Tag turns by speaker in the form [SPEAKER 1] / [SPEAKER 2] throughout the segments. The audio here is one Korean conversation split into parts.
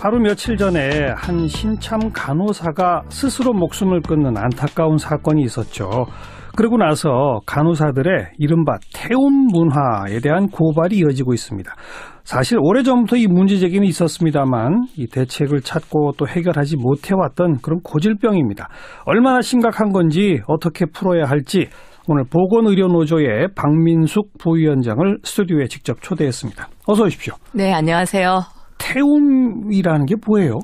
[SPEAKER 1] 하루 며칠 전에 한 신참 간호사가 스스로 목숨을 끊는 안타까운 사건이 있었죠. 그러고 나서 간호사들의 이른바 태움 문화에 대한 고발이 이어지고 있습니다. 사실 오래전부터 이 문제제기는 있었습니다만 이 대책을 찾고 또 해결하지 못해왔던 그런 고질병입니다. 얼마나 심각한 건지 어떻게 풀어야 할지 오늘 보건의료노조의 박민숙 부위원장을 스튜디오에 직접 초대했습니다. 어서 오십시오.
[SPEAKER 2] 네, 안녕하세요.
[SPEAKER 1] 태움이라는 게 뭐예요?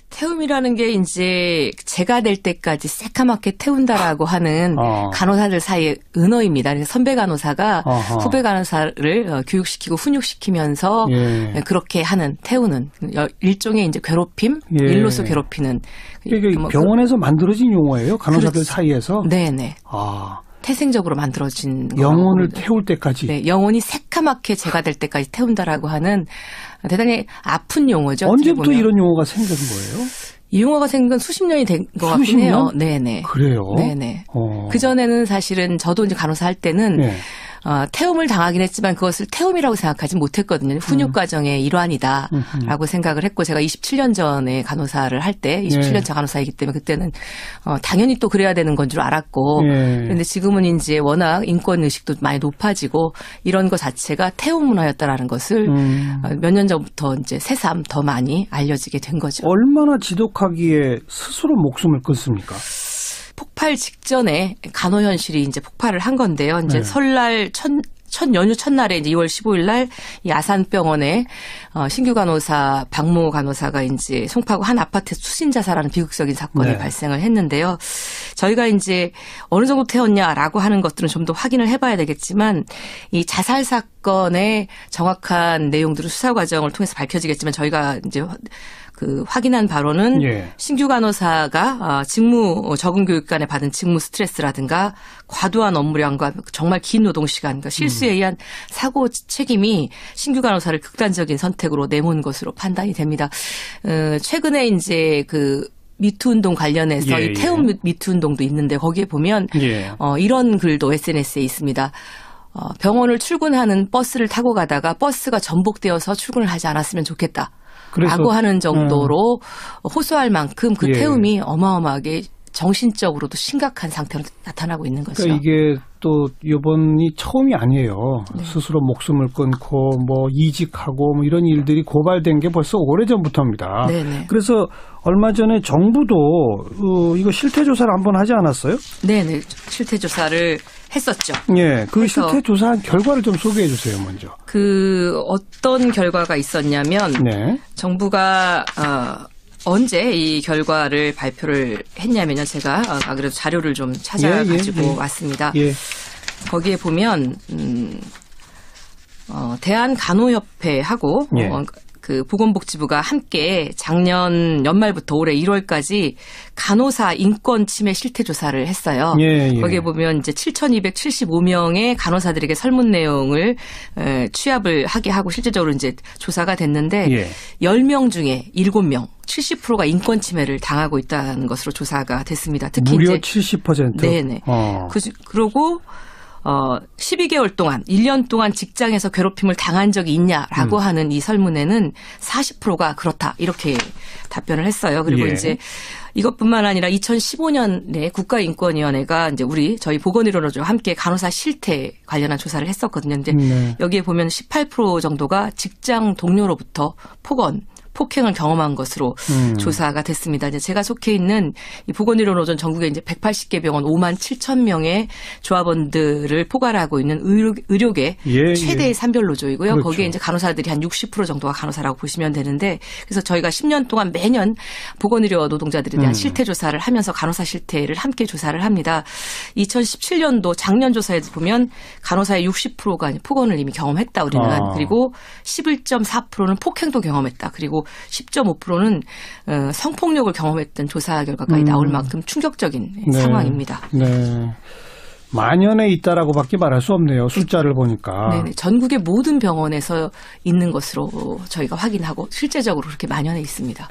[SPEAKER 2] 태움이라는 게 이제 제가 될 때까지 새까맣게 태운다라고 하는 간호사들 사이의 은어입니다. 그래서 선배 간호사가 후배 간호사를 교육시키고 훈육시키면서 그렇게 하는 태우는 일종의 이제 괴롭힘, 일로서 괴롭히는.
[SPEAKER 1] 이게 병원에서 만들어진 용어예요? 간호사들
[SPEAKER 2] 그렇지.
[SPEAKER 1] 사이에서?
[SPEAKER 2] 네네. 태생적으로 만들어진
[SPEAKER 1] 영혼을 태울 때까지.
[SPEAKER 2] 네, 영혼이 새까맣게 제가 될 때까지 태운다라고 하는 대단히 아픈 용어죠.
[SPEAKER 1] 언제부터 이런 용어가 생긴 거예요?
[SPEAKER 2] 이 용어가 생긴 건 수십 년이 된 것 같긴 해요. 네네.
[SPEAKER 1] 그래요?
[SPEAKER 2] 네네. 그전에는 사실은 저도 이제 간호사 할 때는 태움을 당하긴 했지만 그것을 태움이라고 생각하지 못했거든요. 훈육 과정의 일환이다라고 생각을 했고 제가 27년 전에 간호사를 할 때 27년차 간호사이기 때문에 그때는 당연히 또 그래야 되는 건 줄 알았고 그런데 지금은 이제 워낙 인권 의식도 많이 높아지고 이런 것 자체가 태움 문화였다라는 것을 몇 년 전부터 이제 새삼 더 많이 알려지게 된 거죠.
[SPEAKER 1] 얼마나 지독하기에 스스로 목숨을 끊습니까?
[SPEAKER 2] 폭발 직전에 간호 현실이 이제 폭발을 한 건데요. 이제 설날 첫 연휴 첫날에 이제 2월 15일 날 이 아산병원에 신규 간호사 박모 간호사가 이제 송파구 한 아파트에서 수신 자살하는 비극적인 사건이 발생을 했는데요. 저희가 이제 어느 정도 태웠냐라고 하는 것들은 좀 더 확인을 해봐야 되겠지만 이 자살 사건의 정확한 내용들은 수사 과정을 통해서 밝혀지겠지만 저희가 이제 확인한 바로는 신규 간호사가 직무 적응 교육관에 받은 직무 스트레스라든가 과도한 업무량과 정말 긴 노동 시간, 그러니까 실수에 의한 사고 책임이 신규 간호사를 극단적인 선택으로 내몬 것으로 판단이 됩니다. 최근에 이제 미투 운동 관련해서 이 태움 미투 운동도 있는데 거기에 보면 이런 글도 SNS에 있습니다. 병원을 출근하는 버스를 타고 가다가 버스가 전복되어서 출근을 하지 않았으면 좋겠다. 라고 하는 정도로 호소할 만큼 그 태움이 어마어마하게 정신적으로도 심각한 상태로 나타나고 있는 거죠.
[SPEAKER 1] 그러니까 이게 또 이번이 처음이 아니에요. 스스로 목숨을 끊고 뭐 이직하고 뭐 이런 일들이 고발된 게 벌써 오래전부터입니다.
[SPEAKER 2] 네네.
[SPEAKER 1] 그래서 얼마 전에 정부도 이거 실태조사를 한번 하지 않았어요?
[SPEAKER 2] 네네. 실태조사를 했었죠.
[SPEAKER 1] 예, 그 실태조사한 결과를 좀 소개해 주세요, 먼저.
[SPEAKER 2] 어떤 결과가 있었냐면 정부가 언제 이 결과를 발표를 했냐면요. 제가 그래도 자료를 좀 찾아가지고 왔습니다. 거기에 보면 대한간호협회하고 보건복지부가 함께 작년 연말부터 올해 1월까지 간호사 인권 침해 실태 조사를 했어요. 거기에 보면 이제 7,275명의 간호사들에게 설문 내용을 취합을 하게 하고 실제적으로 이제 조사가 됐는데 10명 중에 7명 70%가 인권 침해를 당하고 있다는 것으로 조사가 됐습니다. 특히
[SPEAKER 1] 무려
[SPEAKER 2] 이제
[SPEAKER 1] 70%?
[SPEAKER 2] 네네. 그리고 12개월 동안 1년 동안 직장에서 괴롭힘을 당한 적이 있냐라고 하는 이 설문에는 40%가 그렇다 이렇게 답변을 했어요. 그리고 이제 이것뿐만 아니라 2015년에 국가인권위원회가 이제 저희 보건의료노조와 함께 간호사 실태 관련한 조사를 했었거든요. 근데 여기에 보면 18% 정도가 직장 동료로부터 폭행을 경험한 것으로 조사가 됐습니다. 이제 제가 속해 있는 이 보건의료노조는 전국에 이제 180개 병원 5만 7천 명의 조합원들을 포괄하고 있는 의료계 최대의 산별노조이고요. 그렇죠. 거기에 이제 간호사들이 한 60% 정도가 간호사라고 보시면 되는데 그래서 저희가 10년 동안 매년 보건의료 노동자들에 대한 실태 조사를 하면서 간호사 실태를 함께 조사를 합니다. 2017년도 작년 조사에 보면 간호사의 60%가 폭언을 이미 경험했다 우리는. 그리고 11.4%는 폭행도 경험했다. 그리고 10.5%는 성폭력을 경험했던 조사 결과까지 나올 만큼 충격적인 상황입니다.
[SPEAKER 1] 네. 만연에 있다라고밖에 말할 수 없네요. 숫자를 보니까.
[SPEAKER 2] 네, 전국의 모든 병원에서 있는 것으로 저희가 확인하고 실제적으로 그렇게 만연해 있습니다.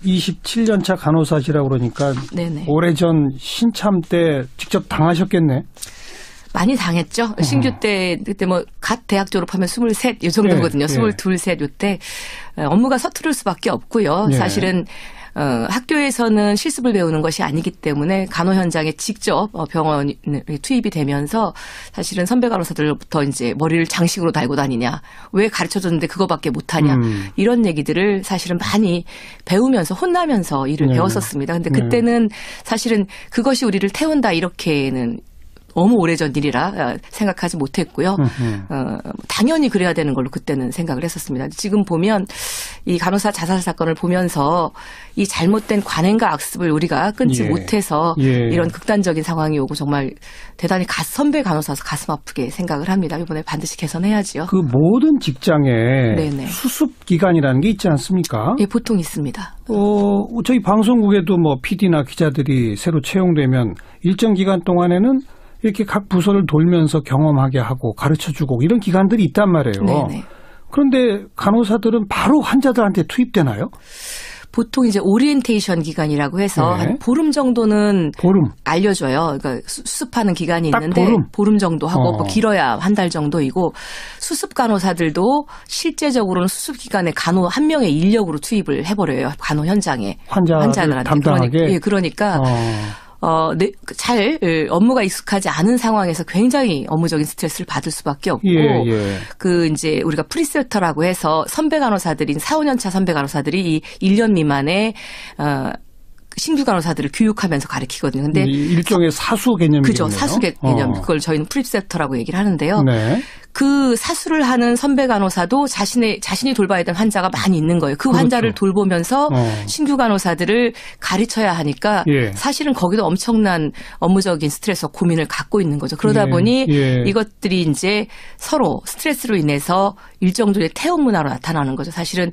[SPEAKER 1] 27년차 간호사시라고 그러니까 오래전 신참 때 직접 당하셨겠네.
[SPEAKER 2] 많이 당했죠. 신규 때 그때 뭐 갓 대학 졸업하면 23, 이 정도거든요.
[SPEAKER 1] 예,
[SPEAKER 2] 22, 3 요때 업무가 서투를 수밖에 없고요.
[SPEAKER 1] 예.
[SPEAKER 2] 사실은 학교에서는 실습을 배우는 것이 아니기 때문에 간호 현장에 직접 병원에 투입이 되면서 사실은 선배 간호사들부터 이제 머리를 장식으로 달고 다니냐, 왜 가르쳐줬는데 그거밖에 못하냐, 이런 얘기들을 사실은 많이 배우면서 혼나면서 일을 배웠었습니다. 근데 그때는 사실은 그것이 우리를 태운다 이렇게는 너무 오래전 일이라 생각하지 못했고요. 당연히 그래야 되는 걸로 그때는 생각을 했었습니다. 지금 보면 이 간호사 자살 사건을 보면서 이 잘못된 관행과 악습을 우리가 끊지 못해서 이런 극단적인 상황이 오고 정말 대단히 선배 간호사서 가슴 아프게 생각을 합니다. 이번에 반드시 개선해야지요.
[SPEAKER 1] 그 모든 직장에
[SPEAKER 2] 네네.
[SPEAKER 1] 수습 기간이라는 게 있지 않습니까?
[SPEAKER 2] 예, 보통 있습니다.
[SPEAKER 1] 저희 방송국에도 뭐 PD나 기자들이 새로 채용되면 일정 기간 동안에는 이렇게 각 부서를 돌면서 경험하게 하고 가르쳐주고 이런 기간들이 있단 말이에요.
[SPEAKER 2] 네네.
[SPEAKER 1] 그런데 간호사들은 바로 환자들한테 투입되나요?
[SPEAKER 2] 보통 이제 오리엔테이션 기간이라고 해서 한 보름 정도는 알려줘요. 그러니까 수습하는 기간이 있는데 보름 정도 하고 뭐 길어야 한 달 정도이고, 수습 간호사들도 실제적으로는 수습 기간에 간호 한 명의 인력으로 투입을 해버려요. 간호 현장에 환자들한테
[SPEAKER 1] 담당하게.
[SPEAKER 2] 그러니까 잘 업무가 익숙하지 않은 상황에서 굉장히 업무적인 스트레스를 받을 수밖에 없고, 그 이제 우리가 프리셋터라고 해서 선배 간호사들인 4, 5년 차 선배 간호사들이 이 1년 미만의 신규 간호사들을 교육하면서 가르치거든요. 근데
[SPEAKER 1] 일종의 사수 개념이겠네요.
[SPEAKER 2] 그죠. 사수 개념. 그걸 저희는 프리셉터라고 얘기를 하는데요.
[SPEAKER 1] 네.
[SPEAKER 2] 그 사수를 하는 선배 간호사도 자신이 돌봐야 되는 환자가 많이 있는 거예요. 그 환자를 돌보면서 신규 간호사들을 가르쳐야 하니까 사실은 거기도 엄청난 업무적인 스트레스와 고민을 갖고 있는 거죠. 그러다 보니 이것들이 이제 서로 스트레스로 인해서 일정 정도의 태움 문화로 나타나는 거죠. 사실은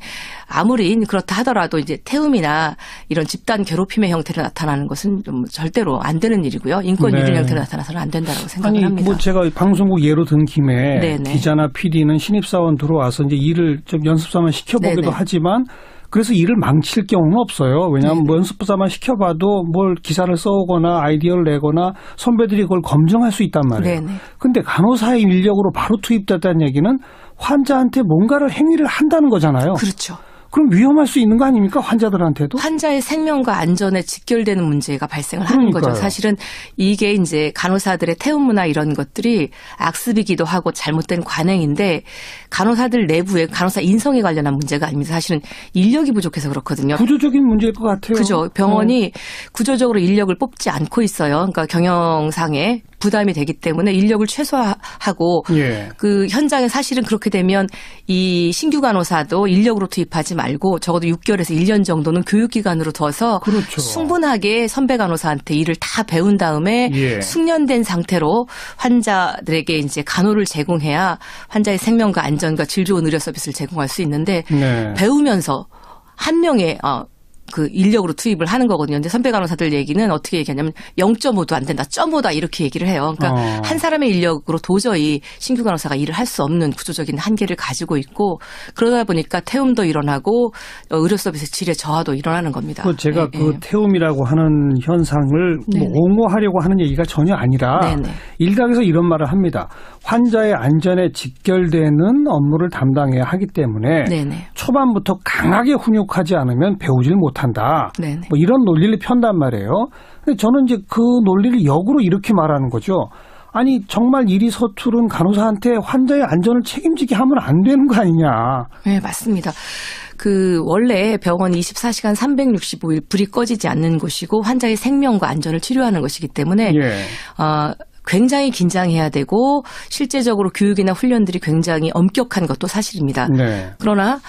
[SPEAKER 2] 아무리 그렇다 하더라도 이제 태움이나 이런 집단 괴롭힘의 형태로 나타나는 것은 좀 절대로 안 되는 일이고요. 인권 유린 형태로 나타나서는 안 된다고 생각을 합니다.
[SPEAKER 1] 뭐 제가 방송국 예로 든 김에 기자나 PD는 신입사원 들어와서 이제 일을 좀 연습사만 시켜보기도 하지만 그래서 일을 망칠 경우는 없어요. 왜냐하면 뭐 연습사만 시켜봐도 뭘 기사를 써오거나 아이디어를 내거나 선배들이 그걸 검증할 수 있단 말이에요. 그런데 간호사의 인력으로 바로 투입됐다는 얘기는 환자한테 뭔가를 행위를 한다는 거잖아요.
[SPEAKER 2] 그렇죠.
[SPEAKER 1] 그럼 위험할 수 있는 거 아닙니까? 환자들한테도?
[SPEAKER 2] 환자의 생명과 안전에 직결되는 문제가 발생을 하는 거죠. 사실은 이게 이제 간호사들의 태움 문화 이런 것들이 악습이기도 하고 잘못된 관행인데, 간호사들 내부에 간호사 인성에 관련한 문제가 아닙니다. 사실은 인력이 부족해서 그렇거든요.
[SPEAKER 1] 구조적인 문제일 것 같아요.
[SPEAKER 2] 그죠. 병원이 구조적으로 인력을 뽑지 않고 있어요. 그러니까 경영상에 부담이 되기 때문에 인력을 최소화하고 그 현장에 사실은 그렇게 되면 이 신규 간호사도 인력으로 투입하지 말고 적어도 6개월에서 1년 정도는 교육기간으로 둬서 충분하게 선배 간호사한테 일을 다 배운 다음에 숙련된 상태로 환자들에게 이제 간호를 제공해야 환자의 생명과 안전과 질 좋은 의료 서비스를 제공할 수 있는데 배우면서 한 명의 그 인력으로 투입을 하는 거거든요. 근데 선배 간호사들 얘기는 어떻게 얘기하냐면 0.5도 안 된다, 0.5다 이렇게 얘기를 해요. 그러니까 한 사람의 인력으로 도저히 신규 간호사가 일을 할 수 없는 구조적인 한계를 가지고 있고, 그러다 보니까 태움도 일어나고 의료 서비스 질의 저하도 일어나는 겁니다.
[SPEAKER 1] 제가 그 태움이라고 하는 현상을 뭐 옹호하려고 하는 얘기가 전혀 아니라 일각에서 이런 말을 합니다. 환자의 안전에 직결되는 업무를 담당해야 하기 때문에 초반부터 강하게 훈육하지 않으면 배우질 못한다. 뭐 이런 논리를 편단 말이에요. 근데 저는 이제 그 논리를 역으로 이렇게 말하는 거죠. 아니 정말 일이 서투른 간호사한테 환자의 안전을 책임지게 하면 안 되는 거 아니냐.
[SPEAKER 2] 네, 맞습니다. 그 원래 병원이 24시간 365일 불이 꺼지지 않는 곳이고 환자의 생명과 안전을 치료하는 것이기 때문에 굉장히 긴장해야 되고 실제적으로 교육이나 훈련들이 굉장히 엄격한 것도 사실입니다. 그러나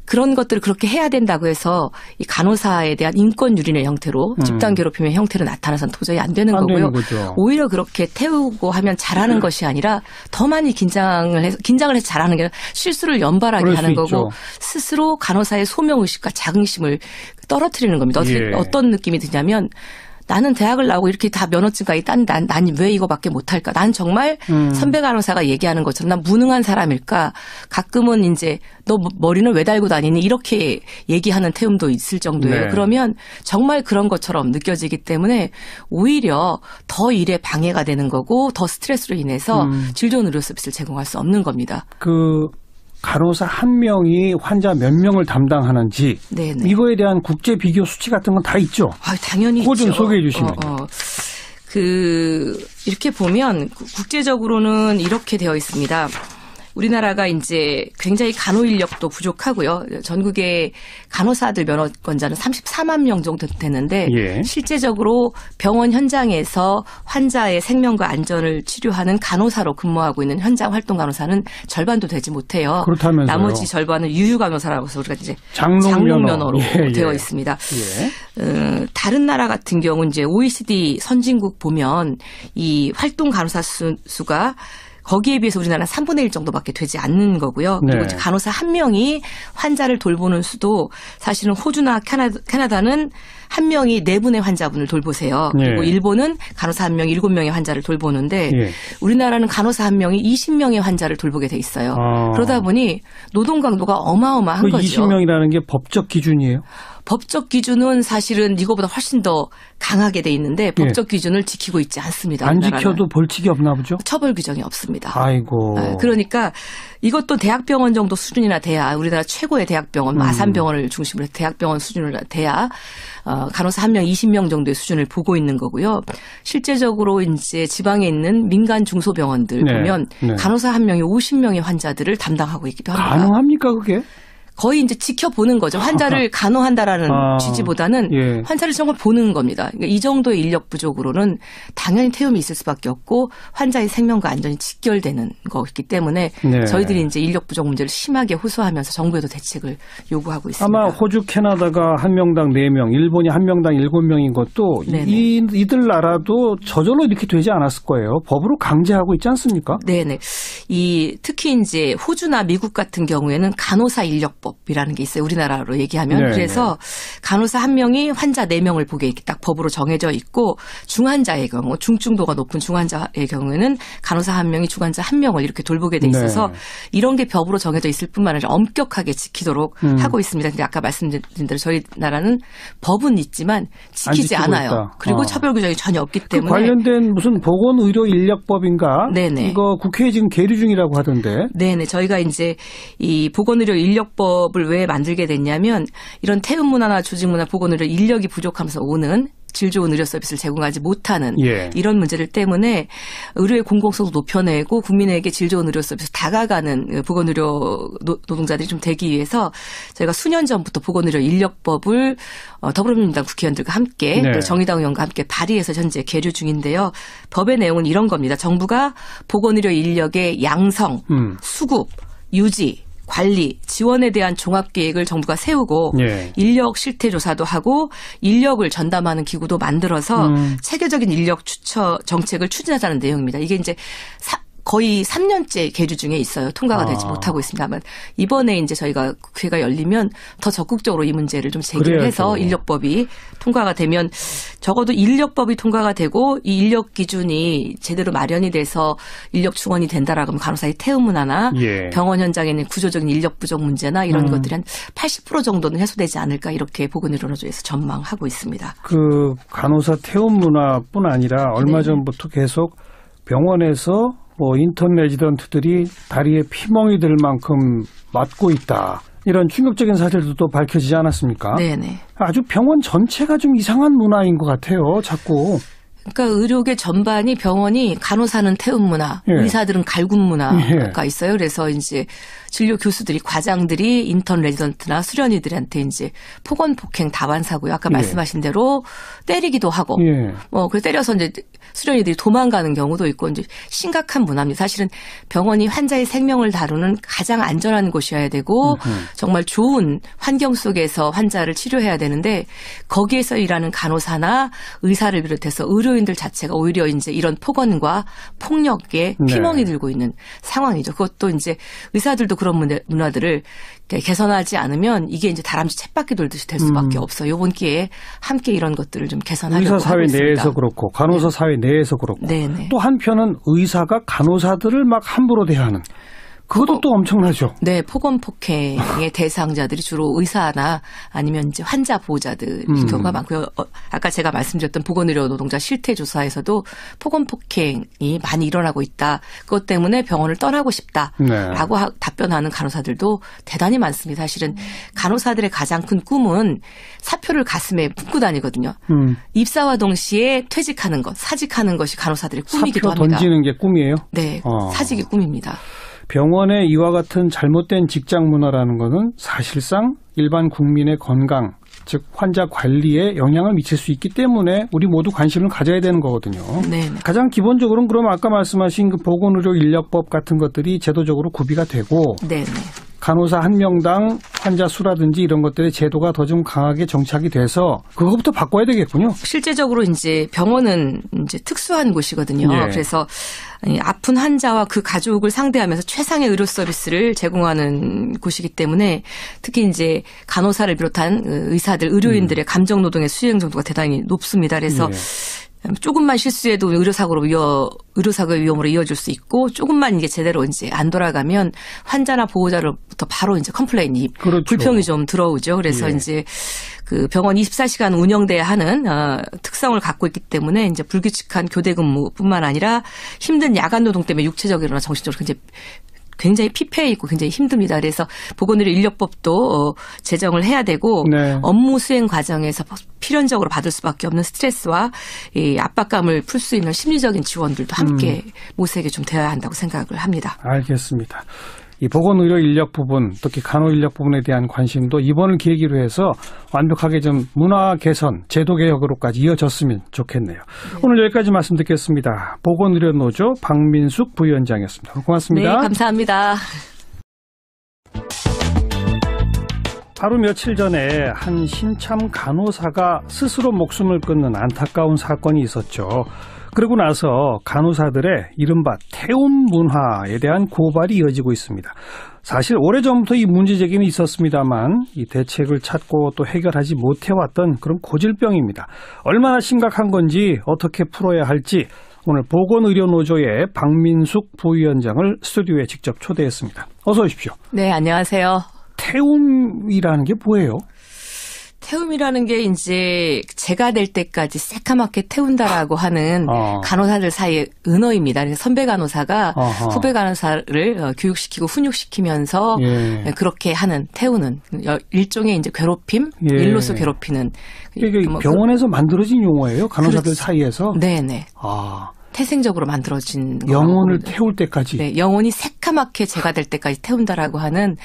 [SPEAKER 2] 그런 것들을 그렇게 해야 된다고 해서 이 간호사에 대한 인권 유린의 형태로 집단 괴롭힘의 형태로 나타나서는 도저히 안 되는 거고요. 오히려 그렇게 태우고 하면 잘하는 것이 아니라 더 많이 긴장을 해서 잘하는 게 아니라 실수를 연발하게 하는 거고, 스스로 간호사의 소명의식과 자긍심을 떨어뜨리는 겁니다. 어떤 느낌이 드냐면 나는 대학을 나오고 이렇게 다 면허증가 있단 난 왜 이거밖에 못할까? 난 정말 선배 간호사가 얘기하는 것처럼 난 무능한 사람일까? 가끔은 이제 너 머리는 왜 달고 다니니? 이렇게 얘기하는 태움도 있을 정도예요.
[SPEAKER 1] 네.
[SPEAKER 2] 그러면 정말 그런 것처럼 느껴지기 때문에 오히려 더 일에 방해가 되는 거고 더 스트레스로 인해서 질 좋은 의료 서비스를 제공할 수 없는 겁니다.
[SPEAKER 1] 그 간호사 한 명이 환자 몇 명을 담당하는지
[SPEAKER 2] 네네.
[SPEAKER 1] 이거에 대한 국제 비교 수치 같은 건 다 있죠.
[SPEAKER 2] 당연히
[SPEAKER 1] 그거 좀
[SPEAKER 2] 있죠.
[SPEAKER 1] 소개해 주시면.
[SPEAKER 2] 이렇게 보면 국제적으로는 이렇게 되어 있습니다. 우리나라가 이제 굉장히 간호 인력도 부족하고요. 전국의 간호사들 면허권자는 34만 명 정도 되는데
[SPEAKER 1] 예.
[SPEAKER 2] 실제적으로 병원 현장에서 환자의 생명과 안전을 치료하는 간호사로 근무하고 있는 현장 활동 간호사는 절반도 되지 못해요.
[SPEAKER 1] 그렇다면서요.
[SPEAKER 2] 나머지 절반은 유유 간호사라고 해서 우리가 이제
[SPEAKER 1] 장롱
[SPEAKER 2] 면허로
[SPEAKER 1] 예,
[SPEAKER 2] 되어
[SPEAKER 1] 예.
[SPEAKER 2] 있습니다.
[SPEAKER 1] 예.
[SPEAKER 2] 다른 나라 같은 경우 이제 OECD 선진국 보면 이 활동 간호사 수가 거기에 비해서 우리나라는 3분의 1 정도밖에 되지 않는 거고요. 그리고
[SPEAKER 1] 네.
[SPEAKER 2] 간호사 한 명이 환자를 돌보는 수도 사실은 호주나 캐나다는 한 명이 4분의 환자분을 돌보세요. 그리고
[SPEAKER 1] 네.
[SPEAKER 2] 일본은 간호사 한 명이 7명의 환자를 돌보는데
[SPEAKER 1] 예.
[SPEAKER 2] 우리나라는 간호사 한 명이 20명의 환자를 돌보게 돼 있어요. 그러다 보니 노동 강도가 어마어마한
[SPEAKER 1] 그
[SPEAKER 2] 거죠.
[SPEAKER 1] 20명이라는 게 법적 기준이에요?
[SPEAKER 2] 법적 기준은 사실은 이거보다 훨씬 더 강하게 돼 있는데 법적 기준을 지키고 있지 않습니다.
[SPEAKER 1] 안
[SPEAKER 2] 우리나라는.
[SPEAKER 1] 지켜도 벌칙이 없나 보죠?
[SPEAKER 2] 처벌 규정이 없습니다.
[SPEAKER 1] 아이고.
[SPEAKER 2] 그러니까 이것도 대학병원 정도 수준이나 돼야 우리나라 최고의 대학병원 마산병원을 중심으로 해서 대학병원 수준으로 돼야 간호사 한 명 20명 정도의 수준을 보고 있는 거고요. 실제적으로 이제 지방에 있는 민간 중소병원들
[SPEAKER 1] 네.
[SPEAKER 2] 보면
[SPEAKER 1] 네.
[SPEAKER 2] 간호사 한 명이 50명의 환자들을 담당하고 있기도 합니다.
[SPEAKER 1] 가능합니까 그게?
[SPEAKER 2] 거의 이제 지켜보는 거죠. 환자를 간호한다라는 취지보다는
[SPEAKER 1] 예.
[SPEAKER 2] 환자를 정말 보는 겁니다. 그러니까 이 정도의 인력 부족으로는 당연히 태움이 있을 수밖에 없고 환자의 생명과 안전이 직결되는 거기 때문에
[SPEAKER 1] 네.
[SPEAKER 2] 저희들이 이제 인력 부족 문제를 심하게 호소하면서 정부에도 대책을 요구하고 있습니다.
[SPEAKER 1] 아마 호주, 캐나다가 한 명당 4명, 일본이 한 명당 7명인 것도 이들 나라도 저절로 이렇게 되지 않았을 거예요. 법으로 강제하고 있지 않습니까?
[SPEAKER 2] 네네. 특히 이제 호주나 미국 같은 경우에는 간호사 인력법이라는 게 있어요. 우리나라로 얘기하면.
[SPEAKER 1] 네네.
[SPEAKER 2] 그래서 간호사 한 명이 환자 4명을 보게 이렇게 딱 법으로 정해져 있고 중환자의 경우, 중증도가 높은 중환자의 경우에는 간호사 한 명이 중환자 한 명을 이렇게 돌보게 돼 있어서
[SPEAKER 1] 네.
[SPEAKER 2] 이런 게 법으로 정해져 있을 뿐만 아니라 엄격하게 지키도록 하고 있습니다. 근데 아까 말씀드린 대로 저희 나라는 법은 있지만 지키지 않아요.
[SPEAKER 1] 있다.
[SPEAKER 2] 그리고 처벌 규정이 전혀 없기
[SPEAKER 1] 그
[SPEAKER 2] 때문에.
[SPEAKER 1] 관련된 무슨 보건의료인력법인가?
[SPEAKER 2] 네네.
[SPEAKER 1] 이거 국회에 지금 계류 중이라고 하던데.
[SPEAKER 2] 네네. 저희가 이제 이 보건의료 인력법을 왜 만들게 됐냐면 이런 태움 문화나 조직 문화 보건의료 인력이 부족하면서 오는 질 좋은 의료 서비스를 제공하지 못하는
[SPEAKER 1] 예.
[SPEAKER 2] 이런 문제들 때문에 의료의 공공성도 높여내고 국민에게 질 좋은 의료 서비스 다가가는 보건의료 노동자들이 좀 되기 위해서 저희가 수년 전부터 보건의료 인력법을 더불어민주당 국회의원들과 함께
[SPEAKER 1] 네.
[SPEAKER 2] 또 정의당 의원과 함께 발의해서 현재 계류 중인데요. 법의 내용은 이런 겁니다. 정부가 보건의료 인력의 양성, 수급, 유지, 관리, 지원에 대한 종합계획을 정부가 세우고
[SPEAKER 1] 예.
[SPEAKER 2] 인력 실태 조사도 하고 인력을 전담하는 기구도 만들어서 체계적인 인력 추천 정책을 추진하자는 내용입니다. 이게 이제 거의 3년째 계류 중에 있어요. 통과가 되지 못하고 있습니다만 이번에 이제 저희가 국회가 열리면 더 적극적으로 이 문제를 좀 제기를 해서
[SPEAKER 1] 그래야죠.
[SPEAKER 2] 인력법이 통과가 되면 적어도 인력법이 통과가 되고 이 인력 기준이 제대로 마련이 돼서 인력 충원이 된다라고 하면 간호사의 태움 문화나
[SPEAKER 1] 예.
[SPEAKER 2] 병원 현장에 있는 구조적인 인력 부족 문제나 이런 것들이 한 80% 정도는 해소되지 않을까 이렇게 보건의료노조에서 전망하고 있습니다.
[SPEAKER 1] 그 간호사 태움 문화뿐 아니라 얼마 전부터 계속 병원에서 인턴 레지던트들이 다리에 피멍이 들 만큼 맞고 있다. 이런 충격적인 사실도 밝혀지지 않았습니까?
[SPEAKER 2] 네네.
[SPEAKER 1] 아주 병원 전체가 좀 이상한 문화인 것 같아요. 자꾸.
[SPEAKER 2] 그러니까 의료계 전반이 병원이 간호사는 태움 문화,
[SPEAKER 1] 예.
[SPEAKER 2] 의사들은 갈굼 문화가
[SPEAKER 1] 예.
[SPEAKER 2] 있어요. 그래서 이제 진료 교수들이 과장들이 인턴 레지던트나 수련의들한테 이제 폭언 폭행 다반사고요. 아까 말씀하신 대로 때리기도 하고,
[SPEAKER 1] 예.
[SPEAKER 2] 그래서 때려서 이제 수련의들이 도망가는 경우도 있고 이제 심각한 문화입니다. 사실은 병원이 환자의 생명을 다루는 가장 안전한 곳이어야 되고 정말 좋은 환경 속에서 환자를 치료해야 되는데 거기에서 일하는 간호사나 의사를 비롯해서 의료 의료인들 자체가 오히려 이제 이런 폭언과 폭력에 피멍이 들고 있는 상황이죠. 그것도 이제 의사들도 그런 문화들을 개선하지 않으면 이게 이제 다람쥐 쳇바퀴 돌듯이 될 수밖에 없어요. 이번 기회에 함께 이런 것들을 좀 개선하려고
[SPEAKER 1] 의사 사회
[SPEAKER 2] 하고 있습니다.
[SPEAKER 1] 내에서 그렇고 간호사 사회 내에서 그렇고 또 한편은 의사가 간호사들을 막 함부로 대하는 그것도 또 엄청나죠.
[SPEAKER 2] 네, 폭언 폭행의 대상자들이 주로 의사나 아니면 이제 환자 보호자들인 경우가 많고요. 아까 제가 말씀드렸던 보건의료 노동자 실태 조사에서도 폭언 폭행이 많이 일어나고 있다. 그것 때문에 병원을 떠나고 싶다라고 답변하는 간호사들도 대단히 많습니다. 사실은 간호사들의 가장 큰 꿈은 사표를 가슴에 품고 다니거든요. 입사와 동시에 퇴직하는 것, 사직하는 것이 간호사들의 꿈이기도
[SPEAKER 1] 사표
[SPEAKER 2] 합니다.
[SPEAKER 1] 던지는 게 꿈이에요?
[SPEAKER 2] 네, 사직이 꿈입니다.
[SPEAKER 1] 병원의 이와 같은 잘못된 직장 문화라는 것은 사실상 일반 국민의 건강, 즉 환자 관리에 영향을 미칠 수 있기 때문에 우리 모두 관심을 가져야 되는 거거든요.
[SPEAKER 2] 네.
[SPEAKER 1] 가장 기본적으로는 그럼 아까 말씀하신 그 보건의료인력법 같은 것들이 제도적으로 구비가 되고
[SPEAKER 2] 네.
[SPEAKER 1] 간호사 한 명당 환자 수라든지 이런 것들의 제도가 더 좀 강하게 정착이 돼서 그것부터 바꿔야 되겠군요.
[SPEAKER 2] 실제적으로 이제 병원은 이제 특수한 곳이거든요.
[SPEAKER 1] 예.
[SPEAKER 2] 그래서 아픈 환자와 그 가족을 상대하면서 최상의 의료 서비스를 제공하는 곳이기 때문에 특히 이제 간호사를 비롯한 의사들, 의료인들의 감정 노동의 수행 정도가 대단히 높습니다. 그래서 조금만 실수해도 의료사고의 위험으로 이어질 수 있고 조금만 이게 제대로 이제 안 돌아가면 환자나 보호자로부터 바로 이제 컴플레인이
[SPEAKER 1] 그렇죠.
[SPEAKER 2] 불평이 좀 들어오죠. 그래서 이제 그 병원 24시간 운영돼야 하는 특성을 갖고 있기 때문에 이제 불규칙한 교대 근무뿐만 아니라 힘든 야간 노동 때문에 육체적으로나 정신적으로 굉장히 피폐해 있고 굉장히 힘듭니다. 그래서 보건의료 인력법도 제정을 해야 되고 업무 수행 과정에서 필연적으로 받을 수밖에 없는 스트레스와 이 압박감을 풀 수 있는 심리적인 지원들도 함께 모색이 좀 되어야 한다고 생각을 합니다.
[SPEAKER 1] 알겠습니다. 이 보건의료 인력 부분, 특히 간호 인력 부분에 대한 관심도 이번을 계기로 해서 완벽하게 좀 문화 개선, 제도 개혁으로까지 이어졌으면 좋겠네요. 오늘 여기까지 말씀 듣겠습니다. 보건의료노조 박민숙 부위원장이었습니다. 고맙습니다.
[SPEAKER 2] 네, 감사합니다.
[SPEAKER 1] 하루 며칠 전에 한 신참 간호사가 스스로 목숨을 끊는 안타까운 사건이 있었죠. 그러고 나서 간호사들의 이른바 태움 문화에 대한 고발이 이어지고 있습니다. 사실 오래전부터 이 문제 제기는 있었습니다만 이 대책을 찾고 또 해결하지 못해왔던 그런 고질병입니다. 얼마나 심각한 건지 어떻게 풀어야 할지 오늘 보건의료노조의 박민숙 부위원장을 스튜디오에 직접 초대했습니다. 어서 오십시오.
[SPEAKER 2] 네, 안녕하세요.
[SPEAKER 1] 태움이라는 게 뭐예요?
[SPEAKER 2] 태움이라는 게 이제 제가 될 때까지 새까맣게 태운다라고 하는 간호사들 사이의 은어입니다. 그래서 선배 간호사가 후배 간호사를 교육시키고 훈육시키면서 그렇게 하는 태우는 일종의 이제 괴롭힘, 일로서 괴롭히는.
[SPEAKER 1] 이게 병원에서 만들어진 용어예요? 간호사들 사이에서?
[SPEAKER 2] 네네. 태생적으로 만들어진
[SPEAKER 1] 영혼을 태울 때까지.
[SPEAKER 2] 네, 영혼이 새까맣게 제가 될 때까지 태운다라고 하는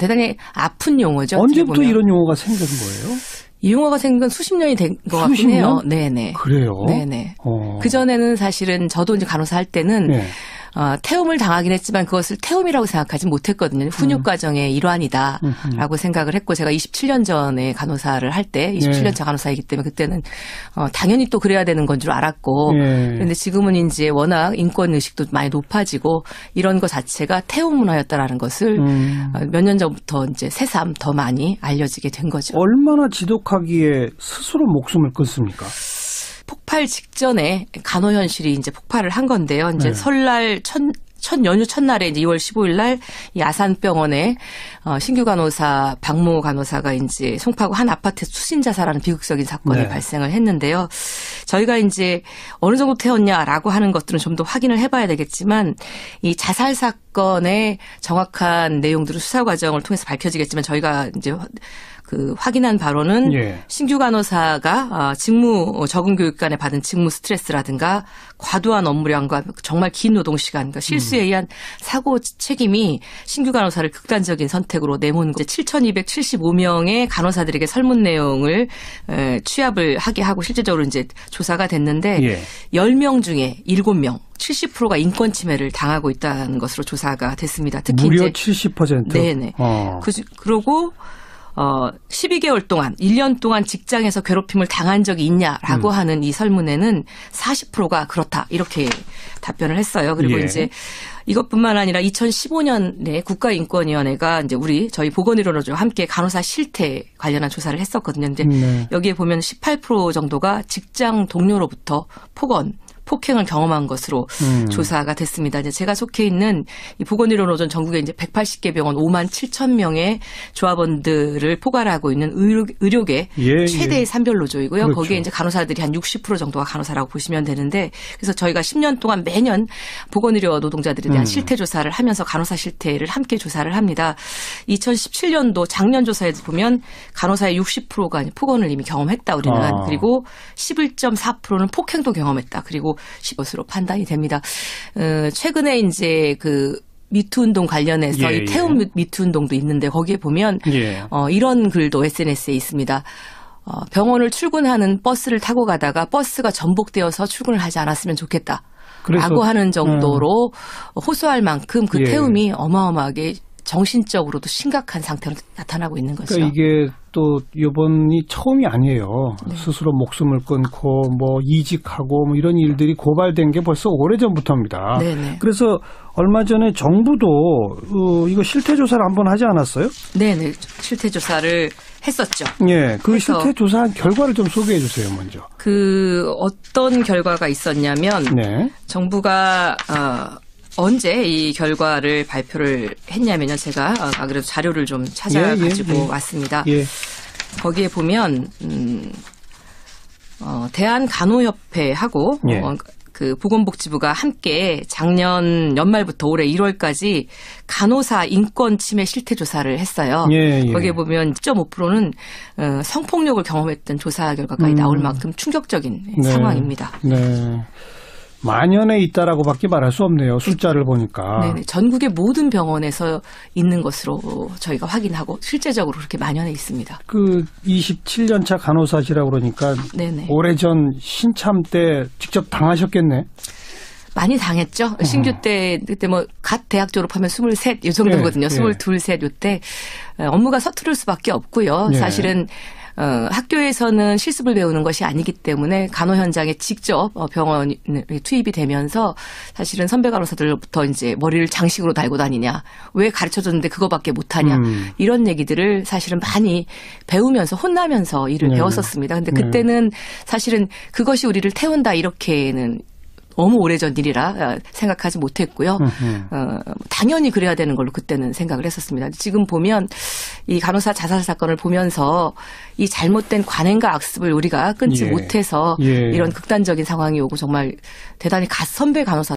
[SPEAKER 2] 대단히 아픈 용어죠.
[SPEAKER 1] 언제부터 이런 용어가 생긴 거예요?
[SPEAKER 2] 이 용어가 생긴 건 수십 년이 된 것 같긴 해요. 네네.
[SPEAKER 1] 그래요?
[SPEAKER 2] 네네. 그전에는 사실은 저도 이제 간호사 할 때는 태움을 당하긴 했지만 그것을 태움이라고 생각하지 못했거든요. 훈육 과정의 일환이다라고 생각을 했고 제가 27년 전에 간호사를 할 때 27년 차 간호사이기 때문에 그때는 당연히 또 그래야 되는 건 줄 알았고 그런데 지금은 이제 워낙 인권 의식도 많이 높아지고 이런 것 자체가 태움 문화였다라는 것을 몇 년 전부터 이제 새삼 더 많이 알려지게 된 거죠.
[SPEAKER 1] 얼마나 지독하기에 스스로 목숨을 끊습니까?
[SPEAKER 2] 폭발 직전에 간호 현실이 이제 폭발을 한 건데요. 이제 설날 첫 연휴 첫날에 이제 2월 15일 날 아산병원에 신규 간호사 박모 간호사가 이제 송파구 한 아파트에서 수신 자살하는 비극적인 사건이 발생을 했는데요. 저희가 이제 어느 정도 태웠냐라고 하는 것들은 좀 더 확인을 해봐야 되겠지만 이 자살 사건의 정확한 내용들은 수사 과정을 통해서 밝혀지겠지만 저희가 이제 확인한 바로는 신규 간호사가 직무 적응 교육간에 받은 직무 스트레스라든가 과도한 업무량과 정말 긴 노동 시간, 그러니까 실수에 의한 사고 책임이 신규 간호사를 극단적인 선택으로 내몬 7,275명의 간호사들에게 설문 내용을 취합을 하게 하고 실제적으로 이제 조사가 됐는데 10명 중에 7명 70%가 인권 침해를 당하고 있다는 것으로 조사가 됐습니다. 특히
[SPEAKER 1] 무려
[SPEAKER 2] 이제
[SPEAKER 1] 70%.
[SPEAKER 2] 네네. 그러고 12개월 동안 1년 동안 직장에서 괴롭힘을 당한 적이 있냐라고 하는 이 설문에는 40%가 그렇다 이렇게 답변을 했어요. 그리고
[SPEAKER 1] 예.
[SPEAKER 2] 이제 이것뿐만 아니라 2015년에 국가인권위원회가 이제 저희 보건의료노조와 함께 간호사 실태 관련한 조사를 했었거든요. 근데
[SPEAKER 1] 네.
[SPEAKER 2] 여기에 보면 18% 정도가 직장 동료로부터 폭행을 경험한 것으로 조사가 됐습니다. 이제 제가 속해 있는 이 보건의료노조는 전국에 이제 180개 병원 5만 7천 명의 조합원들을 포괄하고 있는 의료계
[SPEAKER 1] 예,
[SPEAKER 2] 최대의
[SPEAKER 1] 예.
[SPEAKER 2] 산별노조이고요.
[SPEAKER 1] 그렇죠.
[SPEAKER 2] 거기에 이제 간호사들이 한 60% 정도가 간호사라고 보시면 되는데 그래서 저희가 10년 동안 매년 보건의료 노동자들에 대한 실태 조사를 하면서 간호사 실태를 함께 조사를 합니다. 2017년도 작년 조사에 보면 간호사의 60%가 폭언을 이미 경험했다 우리는. 그리고 11.4%는 폭행도 경험했다. 그리고 것으로 판단이 됩니다. 최근에 이제 그 미투 운동 관련해서
[SPEAKER 1] 예,
[SPEAKER 2] 이 태움 미투 운동도 있는데 거기에 보면
[SPEAKER 1] 예.
[SPEAKER 2] 이런 글도 SNS에 있습니다. 병원을 출근하는 버스를 타고 가다가 버스가 전복되어서 출근을 하지 않았으면 좋겠다. 라고 하는 정도로 호소할 만큼 그
[SPEAKER 1] 예.
[SPEAKER 2] 태움이 어마어마하게 정신적으로도 심각한 상태로 나타나고 있는 거죠.
[SPEAKER 1] 그러니까 이게 또 이번이 처음이 아니에요.
[SPEAKER 2] 네.
[SPEAKER 1] 스스로 목숨을 끊고 뭐 이직하고 뭐 이런 일들이 고발된 게 벌써 오래전부터입니다.
[SPEAKER 2] 네네.
[SPEAKER 1] 그래서 얼마 전에 정부도 이거 실태 조사를 한번 하지 않았어요?
[SPEAKER 2] 네네. 실태 조사를 했었죠.
[SPEAKER 1] 예, 그
[SPEAKER 2] 그래서
[SPEAKER 1] 실태 조사한 결과를 좀 소개해 주세요, 먼저.
[SPEAKER 2] 어떤 결과가 있었냐면
[SPEAKER 1] 네.
[SPEAKER 2] 정부가 언제 이 결과를 발표를 했냐면요. 제가 그래도 자료를 좀 찾아가지고 왔습니다.
[SPEAKER 1] 예.
[SPEAKER 2] 거기에 보면 대한간호협회하고
[SPEAKER 1] 예.
[SPEAKER 2] 그 보건복지부가 함께 작년 연말부터 올해 1월까지 간호사 인권 침해 실태 조사를 했어요.
[SPEAKER 1] 예, 예.
[SPEAKER 2] 거기에 보면 10.5%는 성폭력을 경험했던 조사 결과까지 나올 만큼 충격적인
[SPEAKER 1] 네.
[SPEAKER 2] 상황입니다.
[SPEAKER 1] 네. 만연해 있다라고밖에 말할 수 없네요. 숫자를 보니까.
[SPEAKER 2] 네, 전국의 모든 병원에서 있는 것으로 저희가 확인하고 실제적으로 그렇게 만연해 있습니다.
[SPEAKER 1] 그 27년차 간호사시라고 그러니까
[SPEAKER 2] 네네.
[SPEAKER 1] 오래전 신참 때 직접 당하셨겠네.
[SPEAKER 2] 많이 당했죠. 신규 때 그때 뭐 갓 대학 졸업하면 23 이 정도거든요.
[SPEAKER 1] 예,
[SPEAKER 2] 22, 3 요때 업무가 서투를 수밖에 없고요.
[SPEAKER 1] 예.
[SPEAKER 2] 사실은 학교에서는 실습을 배우는 것이 아니기 때문에 간호 현장에 직접 병원이 투입이 되면서 사실은 선배 간호사들로부터 이제 머리를 장식으로 달고 다니냐, 왜 가르쳐줬는데 그거밖에 못하냐 이런 얘기들을 사실은 많이 배우면서 혼나면서 일을
[SPEAKER 1] 네.
[SPEAKER 2] 배웠었습니다. 근데 그때는 사실은 그것이 우리를 태운다 이렇게는 너무 오래전 일이라 생각하지 못했고요. 당연히 그래야 되는 걸로 그때는 생각을 했었습니다. 지금 보면 이 간호사 자살 사건을 보면서 이 잘못된 관행과 악습을 우리가 끊지
[SPEAKER 1] 예.
[SPEAKER 2] 못해서
[SPEAKER 1] 예.
[SPEAKER 2] 이런 극단적인 상황이 오고 정말 대단히 선배 간호사